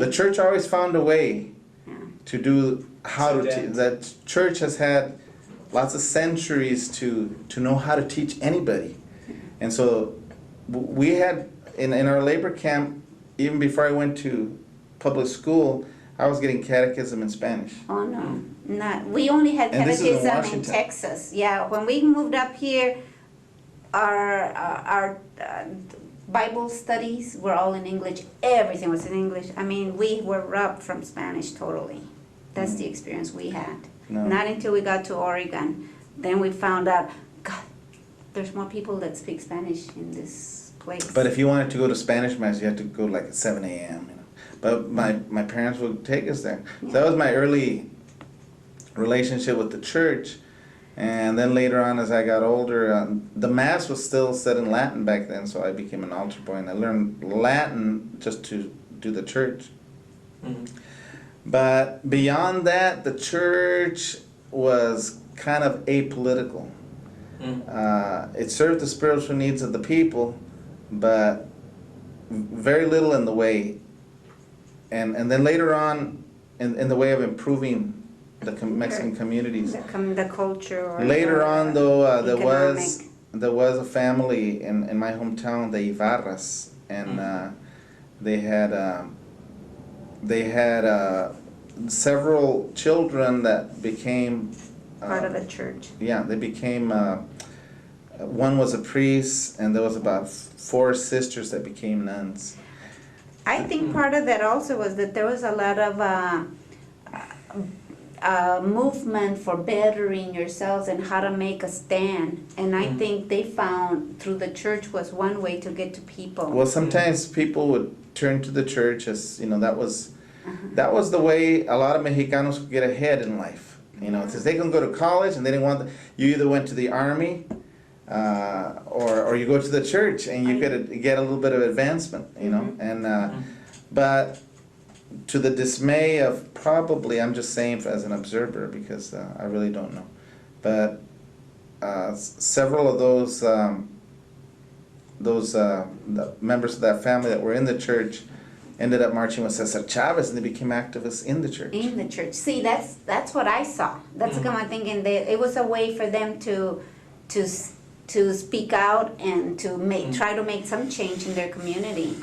The church always found a way Yeah. to do how to teach. That church has had lots of centuries to know how to teach anybody. And so we had, in our labor camp, even before I went to public school, I was getting catechism in Spanish. Oh, no, not, we only had And this is in catechism in Washington. Texas. Yeah, when we moved up here, our Bible studies were all in English. Everything was in English. I mean, we were robbed from Spanish totally. That's the experience we had. No. Not until we got to Oregon. Then we found out, God, there's more people that speak Spanish in this place. But if you wanted to go to Spanish mass, you had to go like at 7 a.m. You know. But my parents would take us there. So that was my early relationship with the church. And then later on, as I got older, the mass was still said in Latin back then, so I became an altar boy, and I learned Latin just to do the church. Mm-hmm. But beyond that, the church was kind of apolitical. It served the spiritual needs of the people, but very little in the way. And then later on, in the way of improving the Mexican communities. The culture. Or Later on, though, there economic. was a family in my hometown, the Ibarras, and they had several children that became Part of the church. Yeah, they became. One was a priest, and there was about 4 sisters that became nuns. I think part of that also was that there was a lot of movement for bettering yourselves and how to make a stand. And I think they found through the church was one way to get to people. Well, sometimes people would turn to the church as, you know, that was the way a lot of Mexicanos could get ahead in life. You know, because they can go to college and they didn't want you either went to the army or you go to the church and you get a little bit of advancement, you know. And but to the dismay of probably, I'm just saying as an observer because I really don't know, but several of those the members of that family that were in the church ended up marching with Cesar Chavez, and they became activists in the church. In the church. See, that's what I saw. That's what I'm thinking. It was a way for them to speak out and to try to make some change in their community.